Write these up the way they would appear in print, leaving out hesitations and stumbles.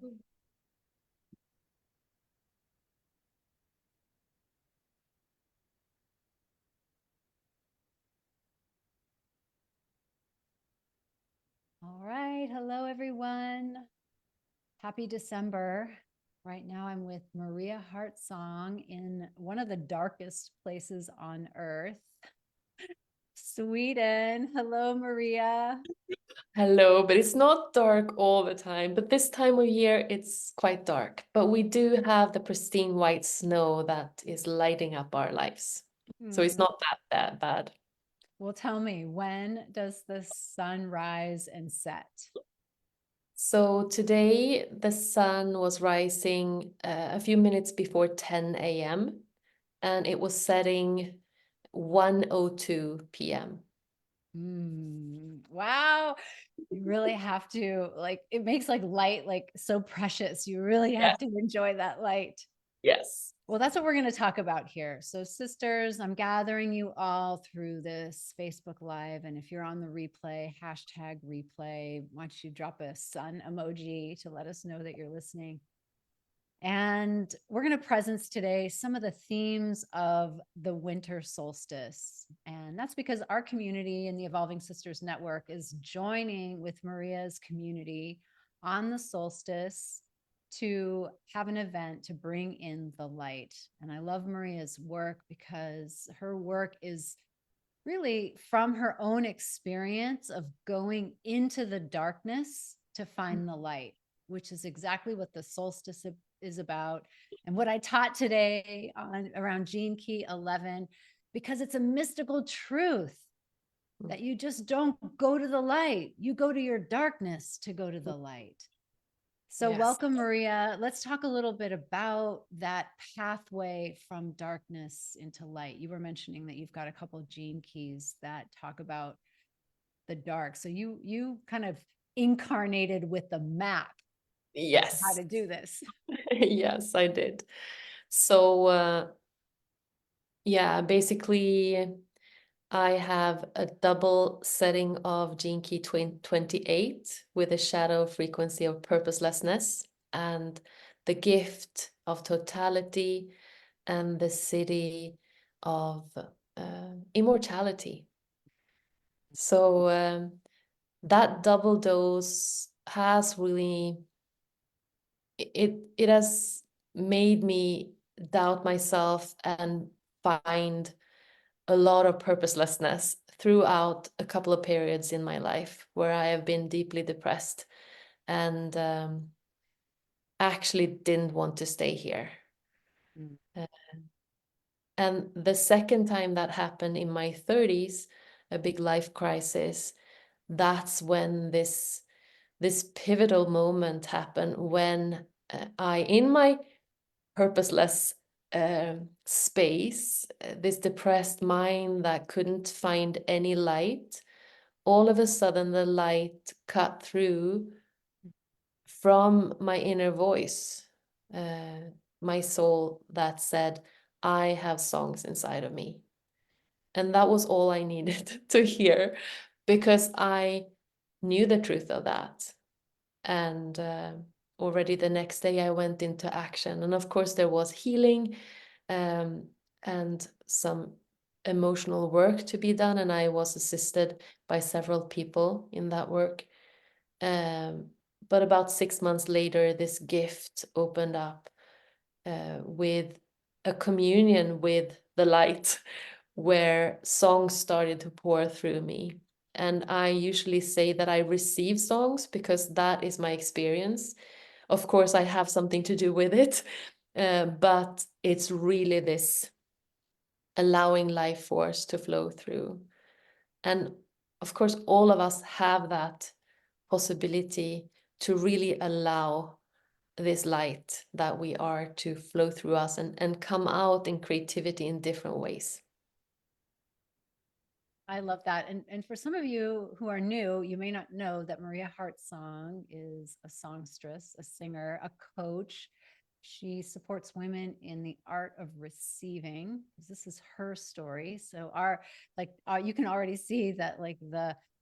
All right. Hello, everyone. Happy December. Right now, I'm with Maria Hartsong in one of the darkest places on earth, Sweden. Hello, Maria. Hello, but it's not dark all the time. But this time of year, it's quite dark. But we do have the pristine white snow that is lighting up our lives. So it's not that bad. Well, tell me, when does the sun rise and set? So today, the sun was rising a few minutes before 10 a.m. and it was setting 1:02 p.m. Wow. You really have to, like, it makes like light like so precious. You really Yeah. have to enjoy that light. Yes. Well, that's what we're going to talk about here. So, sisters, I'm gathering you all through this Facebook Live. And if you're on the replay, hashtag replay, why don't you drop a sun emoji to let us know that you're listening? And we're going to presence today some of the themes of the winter solstice. And that's because our community in the Evolving Sisters Network is joining with Maria's community on the solstice to have an event to bring in the light. And I love Maria's work because her work is really from her own experience of going into the darkness to find the light, which is exactly what the solstice is about. And what I taught today on around Gene Key 11, because it's a mystical truth that you just don't go to the light, you go to your darkness to go to the light. So, Yes. welcome, Maria. Let's talk a little bit about that pathway from darkness into light. You were mentioning that you've got a couple of gene keys that talk about the dark. So you kind of incarnated with the map how Yes. to do this. Yes, I did. So, yeah, basically, I have a double setting of gene key 28 with a shadow frequency of purposelessness and the gift of totality and the city of immortality. So that double dose has really it has made me doubt myself and find a lot of purposelessness throughout a couple of periods in my life where I have been deeply depressed and actually didn't want to stay here. Mm. Uh, and the second time that happened in my 30s, a big life crisis, that's when this pivotal moment happened when I, in my purposeless space, this depressed mind that couldn't find any light, all of a sudden the light cut through from my inner voice, my soul that said, I have songs inside of me. And that was all I needed to hear because I knew the truth of that. And already the next day I went into action. And of course, there was healing and some emotional work to be done. And I was assisted by several people in that work. But about 6 months later, this gift opened up with a communion with the light where songs started to pour through me. And I usually say that I receive songs because that is my experience. Of course, I have something to do with it, but it's really this allowing life force to flow through. And of course, all of us have that possibility to really allow this light that we are to flow through us and come out in creativity in different ways. I love that. And for some of you who are new, you may not know that Maria Hartsong is a songstress, a singer, a coach. She supports women in the art of receiving. This is her story. So our like you can already see that like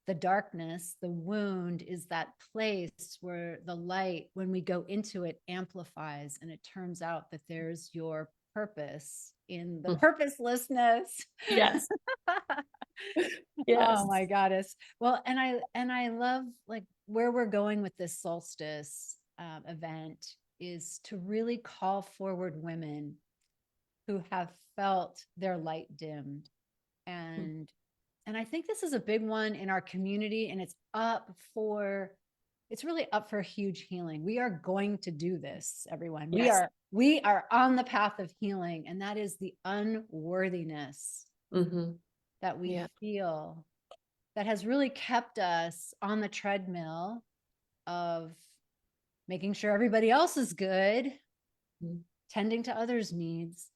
the darkness, the wound is that place where the light, when we go into it, amplifies. And it turns out that there's your purpose in the Mm. purposelessness. Yes. Oh Yes. my goddess. Well, and I love like where we're going with this solstice event is to really call forward women who have felt their light dimmed. Mm. And I think this is a big one in our community, and it's really up for huge healing. We are going to do this, everyone. Yes. We are on the path of healing, and that is the unworthiness Mm-hmm. that we Yeah. feel that has really kept us on the treadmill of making sure everybody else is good, Mm. tending to others' needs,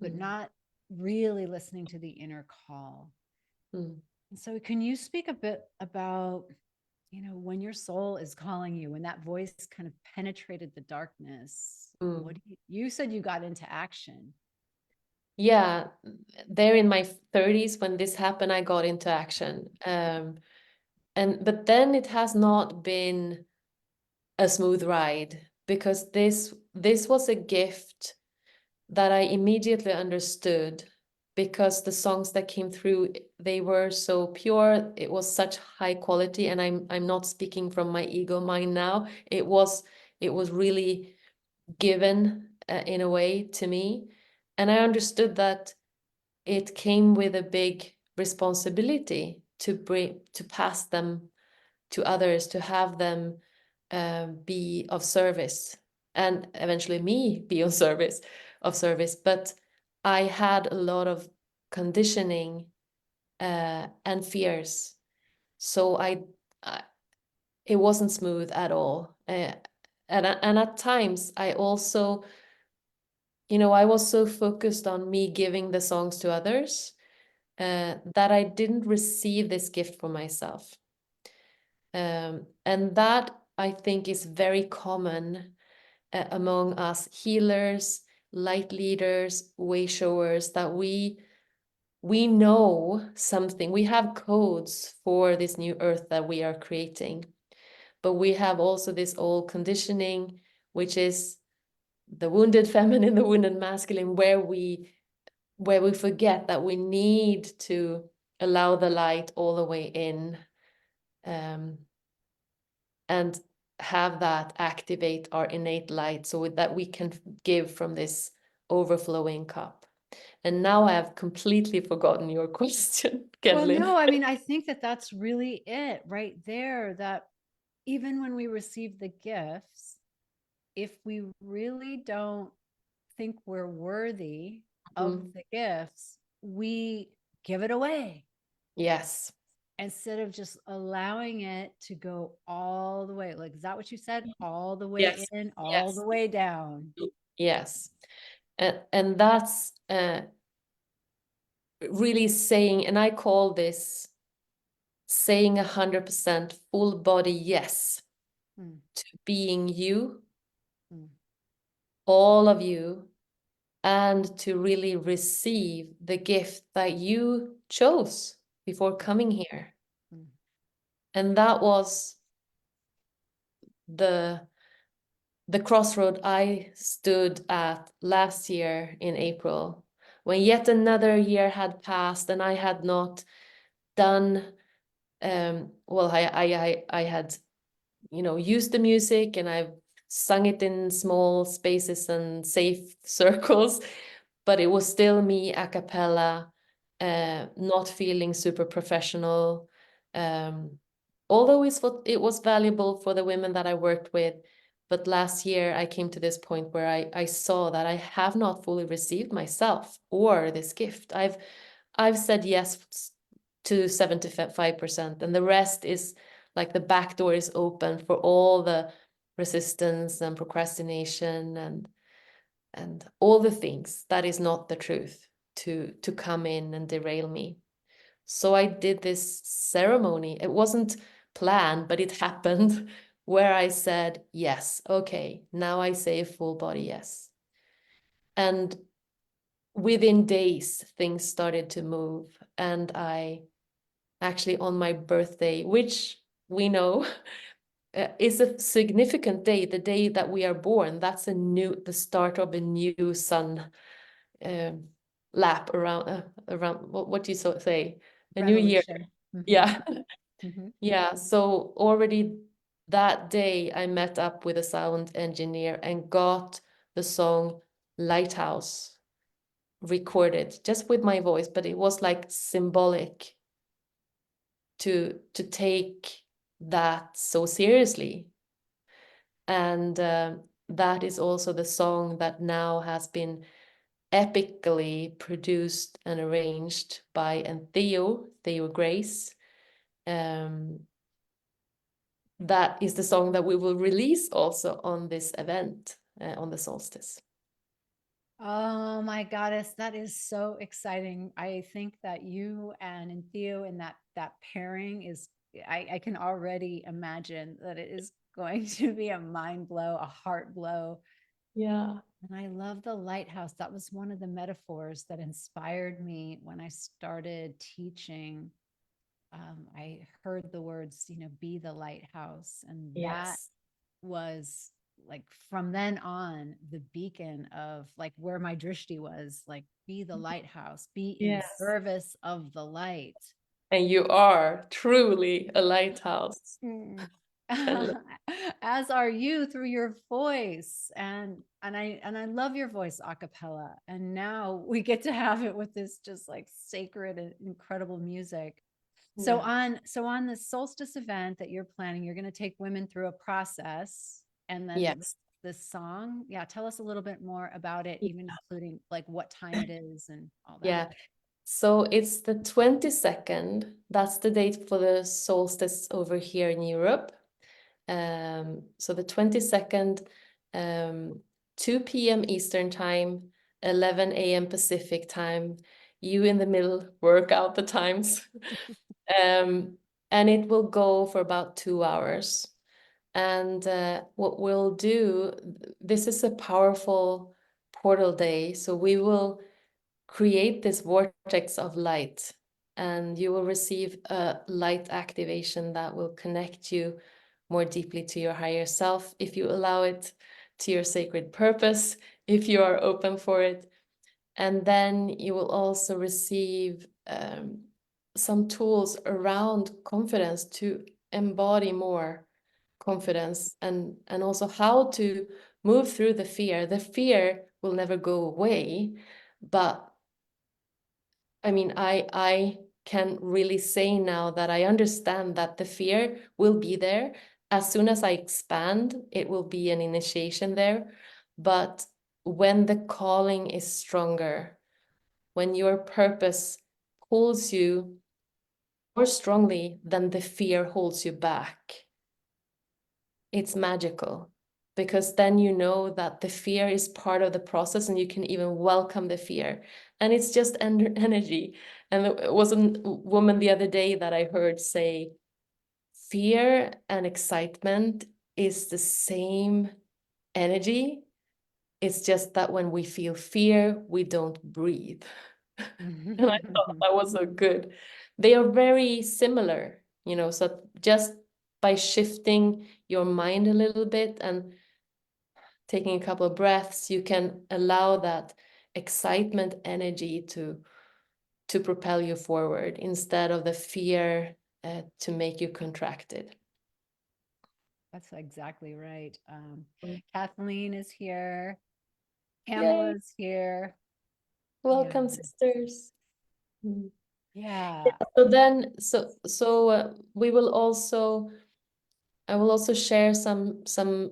but Mm. not really listening to the inner call. Mm. And so, can you speak a bit about, when your soul is calling you, when that voice kind of penetrated the darkness? What Mm. you said you got into action? Yeah, there in my 30s when this happened, I got into action. But then it has not been a smooth ride because this was a gift that I immediately understood because the songs that came through, they were so pure. It was such high quality, and I'm not speaking from my ego mind now. It was really given in a way to me, and I understood that it came with a big responsibility to pass them to others, to have them be of service, and eventually me be of service. But I had a lot of conditioning and fears, so I it wasn't smooth at all. And at times I was so focused on me giving the songs to others that I didn't receive this gift for myself. And that I think is very common among us healers, light leaders, way showers, that we know something. We have codes for this new earth that we are creating, but we have also this old conditioning, which is the wounded feminine, the wounded masculine, where we forget that we need to allow the light all the way in, um, and have that activate our innate light so that we can give from this overflowing cup. And now I have completely forgotten your question, Well, Kevlin. no, I mean, I think that that's really it right there. That even when we receive the gifts, if we really don't think we're worthy of Mm. the gifts, we give it away Yes. instead of just allowing it to go all the way. Like, is that what you said? All the way Yes. in, all Yes. the way down. Yes. And that's really saying, and I call this saying 100% full body yes Mm, to being you, mm, all of you, and to really receive the gift that you chose before coming here. mm, And that was the crossroad I stood at last year in April, when yet another year had passed and I had not done well. I had used the music, and I've sung it in small spaces and safe circles, but it was still me a cappella, not feeling super professional. Although it was valuable for the women that I worked with, but last year I came to this point where I saw that I have not fully received myself or this gift. I've said yes to 75%, and the rest is like the back door is open for all the resistance and procrastination and all the things that is not the truth to come in and derail me. So I did this ceremony. It wasn't planned, but it happened, where I said yes. Okay, now I say a full body yes. And within days things started to move, and I actually on my birthday, which we know is a significant day, the day that we are born. That's the start of a new sun um, lap around what do you say? A new year. Revolution. Yeah. Hmm. Yeah. So already that day I met up with a sound engineer and got the song Lighthouse recorded just with my voice, but it was like symbolic to take that so seriously. And that is also the song that now has been epically produced and arranged by Theo Grace. Um, that is the song that we will release also on this event on the solstice. Oh my goddess, that is so exciting. I think that you and Theo and that pairing is I can already imagine that it is going to be a mind blow, a heart blow. Yeah. And I love the lighthouse. That was one of the metaphors that inspired me when I started teaching. I heard the words, be the lighthouse. And that Yes. was like from then on the beacon of like where my drishti was, like be the lighthouse, be in Yes. service of the light. And you are truly a lighthouse. Mm. And As are you through your voice, and I love your voice a cappella, and now we get to have it with this just like sacred and incredible music. So yeah. on the solstice event that you're planning, you're going to take women through a process, and then Yes. this song. Yeah, tell us a little bit more about it, even including like what time it is and all that. Yeah. So it's the 22nd. That's the date for the solstice over here in Europe. So the 22nd, 2 p.m. Eastern time, 11 a.m. Pacific time. You in the middle work out the times. And it will go for about 2 hours. And what we'll do, this is a powerful portal day. So we will create this vortex of light, and you will receive a light activation that will connect you more deeply to your higher self if you allow it, to your sacred purpose if you are open for it. And then you will also receive some tools around confidence to embody more confidence, and also how to move through the fear. The fear will never go away, but I mean, I can really say now that I understand that the fear will be there. As soon as I expand, it will be an initiation there. But when the calling is stronger, when your purpose pulls you more strongly than the fear holds you back, it's magical, because then you know that the fear is part of the process and you can even welcome the fear, and it's just energy. And there was a woman the other day that I heard say fear and excitement is the same energy. It's just that when we feel fear we don't breathe. And I thought that was so good. They are very similar, so just by shifting your mind a little bit and taking a couple of breaths, you can allow that excitement energy to propel you forward instead of the fear to make you contracted. That's exactly right. Mm. Kathleen is here. Yay! Pamela's here. Yeah. Welcome, sisters. Mm. Yeah. So then, we will also, I will also share some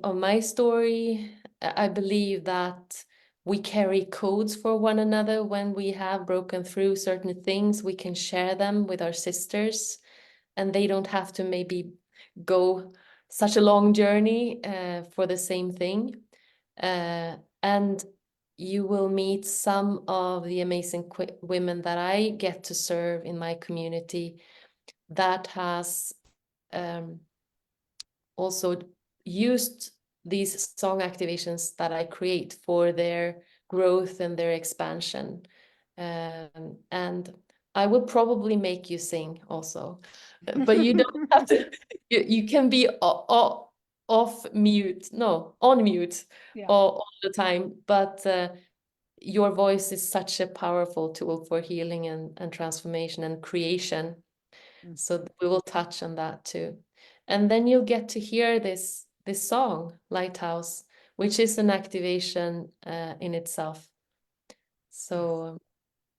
of my story. I believe that we carry codes for one another. When we have broken through certain things, we can share them with our sisters, and they don't have to maybe go such a long journey for the same thing. And you will meet some of the amazing women that I get to serve in my community that has also used these song activations that I create for their growth and their expansion. And I will probably make you sing also, but you don't have to. You can be off mute, no, on mute Yeah. all the time. But your voice is such a powerful tool for healing and transformation and creation. Mm. So we will touch on that too. And then you'll get to hear this song, Lighthouse, which is an activation in itself. Yes, So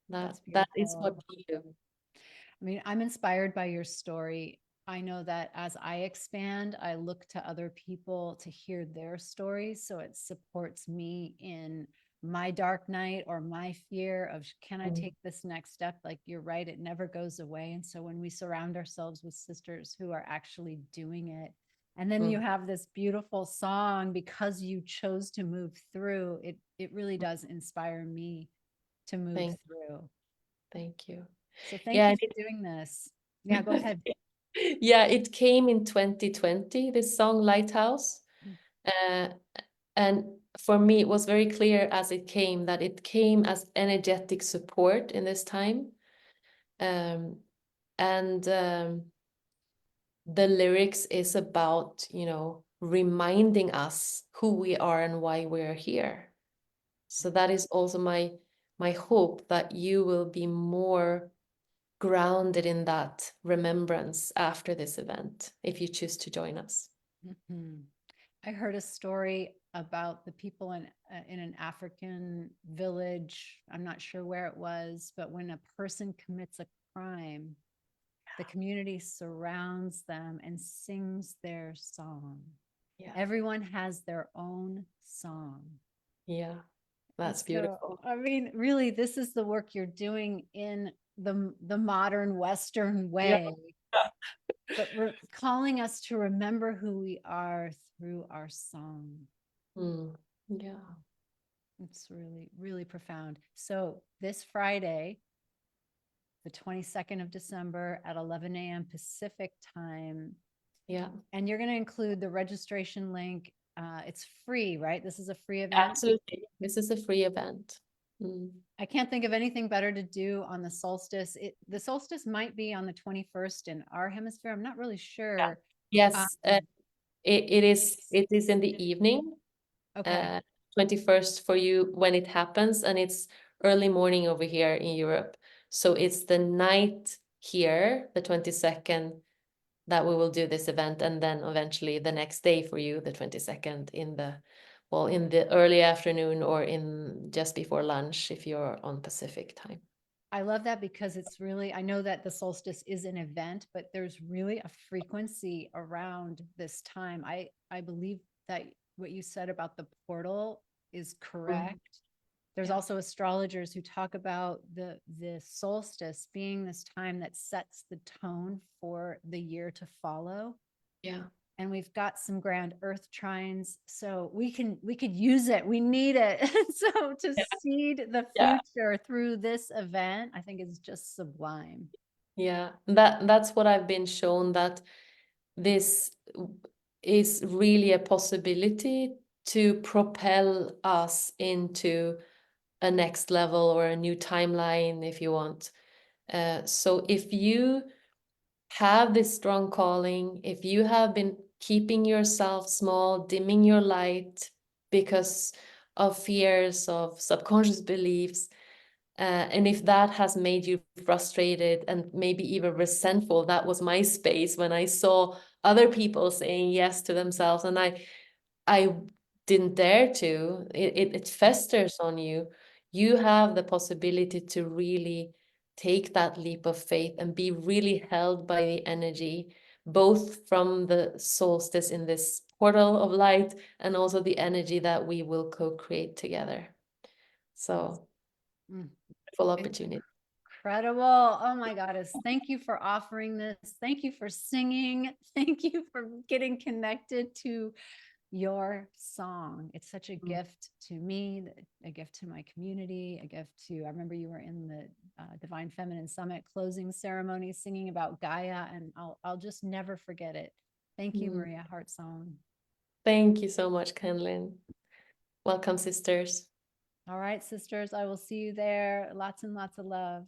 that's that is what beautiful. we do. I mean, I'm inspired by your story. I know that as I expand, I look to other people to hear their stories. So it supports me in my dark night or my fear of can I Mm, take this next step? Like you're right, it never goes away. And so when we surround ourselves with sisters who are actually doing it, and then you mm. have this beautiful song because you chose to move through, it really does inspire me to move Thank, through. thank you. So thank Yeah, you for doing this. Yeah, go ahead. yeah, it came in 2020, this song Lighthouse. Mm. Uh, and for me, it was very clear as it came that it came as energetic support in this time. Um, and the lyrics is about, reminding us who we are and why we're here. So that is also my hope that you will be more grounded in that remembrance after this event if you choose to join us. Mhm. I heard a story about the people in an African village. I'm not sure where it was, but when a person commits a crime, the community surrounds them and sings their song. Yeah. Everyone has their own song. Yeah, And that's so, beautiful. I mean, really, this is the work you're doing in the modern Western Yeah. way, but calling us to remember who we are through our song. Mm, yeah. It's really, really profound. So this Friday, the 22nd of December at 11 a.m. Pacific time, Yeah. and you're going to include the registration link. It's free, right? This is a free event. Absolutely. This is a free event. Mm. I can't think of anything better to do on the solstice. The solstice might be on the 21st in our hemisphere. I'm not really Yeah. sure. Yes, Um, it is in the evening, okay. uh, 21st for you when it happens, and it's early morning over here in Europe. So it's the night here, the 22nd, that we will do this event, and then eventually the next day for you, the 22nd, in the early afternoon or in just before lunch if you're on Pacific time. I love that because it's really, I know that the solstice is an event, but there's really a frequency around this time. I believe that what you said about the portal is Mm. correct. There's Yeah, also astrologers who talk about the solstice being this time that sets the tone for the year to follow. yeah, And we've got some grand earth trines, so we could use it, we need it. So to seed the yeah, future through this event, I think is just sublime. yeah. That's what I've been shown, that this is really a possibility to propel us into a next level or a new timeline, if you want. So if you have this strong calling, if you have been keeping yourself small, dimming your light because of fears, of subconscious beliefs, and if that has made you frustrated and maybe even resentful, that was my space when I saw other people saying yes to themselves, and I didn't dare to. It festers on you. You have the possibility to really take that leap of faith and be really held by the energy, both from the solstice in this portal of light and also the energy that we will co-create together. Yes. So, Mm. full opportunity. Incredible. Oh my goddess. Thank you for offering this. Thank you for singing. Thank you for getting connected to your song. It's such a Mm. gift to me, a gift to my community, a gift to, I remember you were in the Divine Feminine Summit closing ceremony singing about Gaia, and I'll just never forget it. Thank you, Mm. Maria Heart Song. Thank you so much, Kenlin. Welcome, sisters. All right, sisters, I will see you there. Lots and lots of love.